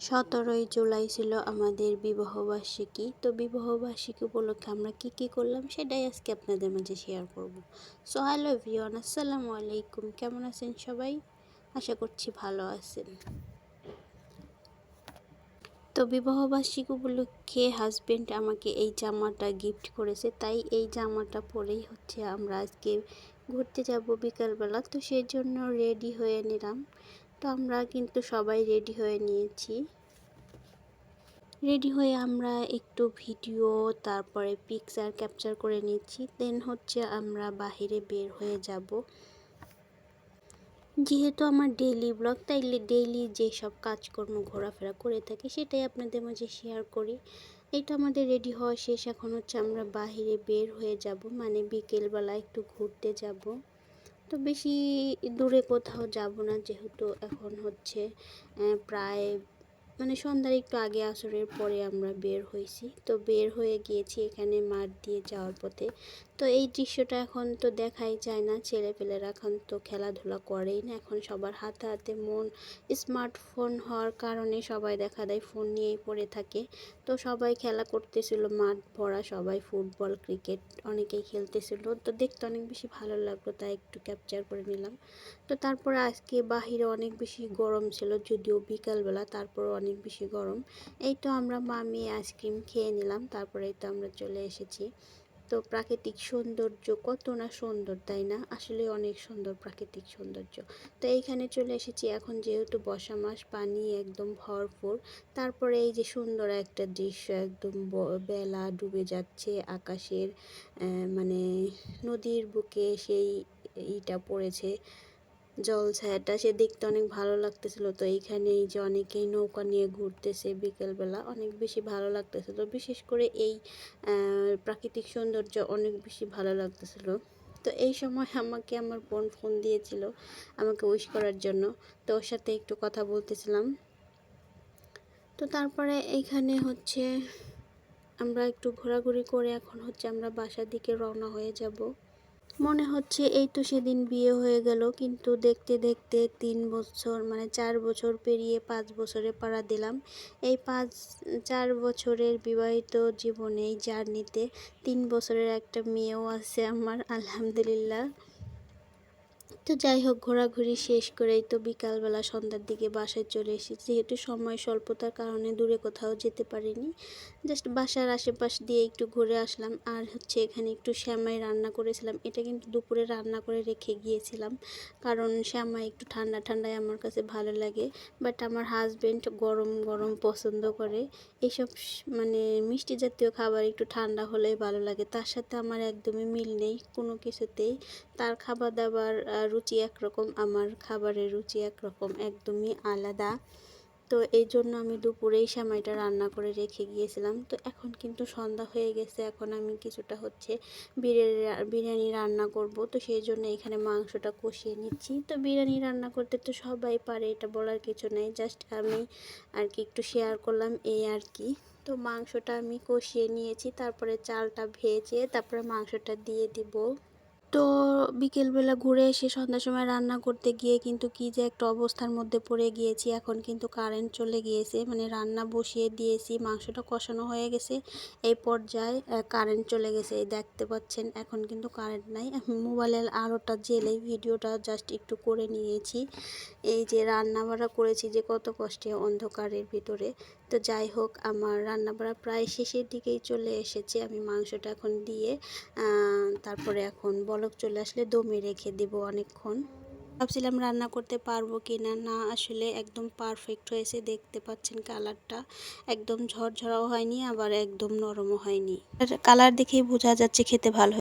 17ই জুলাই ছিল আমাদের বিবাহবার্ষিকী। তো বিবাহবার্ষিকী উপলক্ষে আমরা কি করলাম সেটাই আজকে আপনাদের মাঝে শেয়ার করব। সো হ্যালো এভরিওয়ান, আসসালামু আলাইকুম। কেমন আছেন সবাই? আশা করছি ভালো আছেন। তো বিবাহবার্ষিকী উপলক্ষে হাজবেন্ড আমাকে এই জামাটা গিফট করেছে, তাই এই জামাটা পরেই আমরা আজকে ঘুরতে যাব বিকালবেলা। তো সেই জন্য রেডি হয়ে নিলাম। তো আমরা কিন্তু সবাই রেডি হয়ে নিয়েছি। রেডি হয়ে আমরা একটু ভিডিও তারপরে পিকচার ক্যাপচার করে নিচ্ছি। দেন আমরা বাহিরে বের হয়ে যাব। যেহেতু আমার ডেইলি ব্লগ, তাইলে ডেইলি যেসব কাজকর্ম ঘোরাফেরা করে থাকি সেটাই আপনাদের মাঝে শেয়ার করি। এটা আমাদের রেডি হওয়া শেষ। এখন আমরা বাহিরে বের হয়ে যাব, মানে বিকেলবেলা একটু ঘুরতে যাব। তো বেশি দূরে কোথাও যাব না, যেহেতু এখন প্রায় সন্ধ্যার একটু আগে, আসরের পরে আমরা বের হয়েছি। তো বের হয়ে গিয়েছি এখানে মাঠ দিয়ে যাওয়ার পথে। তো এই দৃশ্যটা এখন তো দেখাই যায় না, ছেলেপেলেরা এখন তো খেলাধুলা করেই না। এখন সবার হাতে হাতে স্মার্টফোন হওয়ার কারণে সবাই দেখা দেয় ফোন নিয়েই পড়ে থাকে। তো সবাই খেলা করতেছিল, মাঠ ভরা, সবাই ফুটবল ক্রিকেট অনেকেই খেলতেছিল। তো দেখতে অনেক বেশি ভালো লাগলো, তাই একটু ক্যাপচার করে নিলাম। তো তারপরে আজকে বাহিরে অনেক বেশি গরম ছিল, যদিও বিকালবেলা, তারপর অনেক বেশি গরম। এই তো আমরা মামি আইসক্রিম খেয়ে নিলাম, তারপরে তো আমরা চলে এসেছি। তো প্রাকৃতিক সৌন্দর্য কত না সুন্দর, তাই না? আসলে অনেক সুন্দর প্রাকৃতিক সৌন্দর্য। তো এইখানে চলে এসেছি। এখন যেহেতু বর্ষা মাস, পানি একদম ভরপুর। তারপরে এই যে সুন্দর একটা দৃশ্য, একদম বেলা ডুবে যাচ্ছে আকাশের, নদীর বুকে সেই ইটা পড়েছে, জলছায়াটা, সে দেখতে অনেক ভালো লাগতেছিল। তো এইখানে এই যে অনেকেই নৌকা নিয়ে ঘুরতেছে বিকেলবেলা, অনেক বেশি ভালো লাগতেছিল। বিশেষ করে এই প্রাকৃতিক সৌন্দর্য অনেক বেশি ভালো লাগতেছিল। তো এই সময় আমাকে আমার বোন ফোন দিয়েছিল আমাকে উইশ করার জন্য। তো ওর সাথে একটু কথা বলতেছিলাম। তো তারপরে এইখানে আমরা একটু ঘোরাঘুরি করে এখন আমরা বাসার দিকে রওনা হয়ে যাব। মনে হচ্ছে এই তো সেদিন বিয়ে হয়ে গেল, কিন্তু দেখতে দেখতে 3 বছর, 4 বছর পেরিয়ে 5 বছরে পাড়া দিলাম। এই 4 বছরের বিবাহিত জীবনে, এই জার্নিতে 3 বছরের একটা মেয়েও আছে আমার, আলহামদুলিল্লাহ। তো যাই হোক, ঘোরাঘুরি শেষ করেই তো বিকালবেলা সন্ধ্যার দিকে বাসায় চলে এসেছি। যেহেতু সময় স্বল্পতার কারণে দূরে কোথাও যেতে পারিনি, জাস্ট বাসার আশেপাশ দিয়ে একটু ঘুরে আসলাম। আর এখানে একটু শ্যামাই রান্না করেছিলাম, এটা কিন্তু দুপুরে রান্না করে রেখে গিয়েছিলাম, কারণ শ্যামাই একটু ঠান্ডা ঠান্ডায় আমার কাছে ভালো লাগে। বাট আমার হাজবেন্ড গরম গরম পছন্দ করে। এইসব মিষ্টি জাতীয় খাবার একটু ঠান্ডা হলেই ভালো লাগে। তার সাথে আমার একদমই মিল নেই কোনো কিছুতেই। তার খাবার দাবার রুচি একরকম, আমার খাবারের রুচি একরকম, একদমই আলাদা। তো এই জন্য আমি দুপুরেই সেমাইটা রান্না করে রেখে গিয়েছিলাম। তো এখন কিন্তু সন্ধ্যা হয়ে গেছে, এখন আমি কিছুটা বিরিয়ানি রান্না করব। তো সেই জন্য এখানে মাংসটা কষিয়ে নিচ্ছি। তো বিরিয়ানি রান্না করতে তো সবাই পারে, এটা বলার কিছু নেই, জাস্ট আমি একটু শেয়ার করলাম, এই আর কি। তো মাংসটা আমি কষিয়ে নিয়েছি, তারপরে চালটা ভেজে তারপরে মাংসটা দিয়ে দিব। তো বিকেলবেলা ঘুরে এসে সন্ধ্যার সময় রান্না করতে গিয়ে কিন্তু কি যে একটা অবস্থার মধ্যে পড়ে গিয়েছি। এখন কিন্তু কারেন্ট চলে গিয়েছে, রান্না বসিয়ে দিয়েছি, মাংসটা কষানো হয়ে গেছে, এই পর্যায়ে কারেন্ট চলে গেছে। এই দেখতে পাচ্ছেন, এখন কিন্তু কারেন্ট নাই। আমি মোবাইলের আলোটা জেলে ভিডিওটা জাস্ট একটু করে নিয়েছি। এই যে রান্না বাড়া করেছি যে কত কষ্টে অন্ধকারের ভিতরে। তো যাই হোক, আমার রান্না বাড়া প্রায় শেষের দিকেই চলে এসেছে। আমি মাংসটা এখন দিয়ে তারপরে এখন বলক চলে আসলে দমে রেখে দেব অনেকক্ষণ। ভাবছিলাম রান্না করতে পারবো কি না, না আসলে একদম পারফেক্ট হয়েছে। দেখতে পাচ্ছেন কালারটা একদম ঝরঝরাও হয়নি, আবার একদম নরমও হয়নি। কালার দেখেই বোঝা যাচ্ছে খেতে ভালো।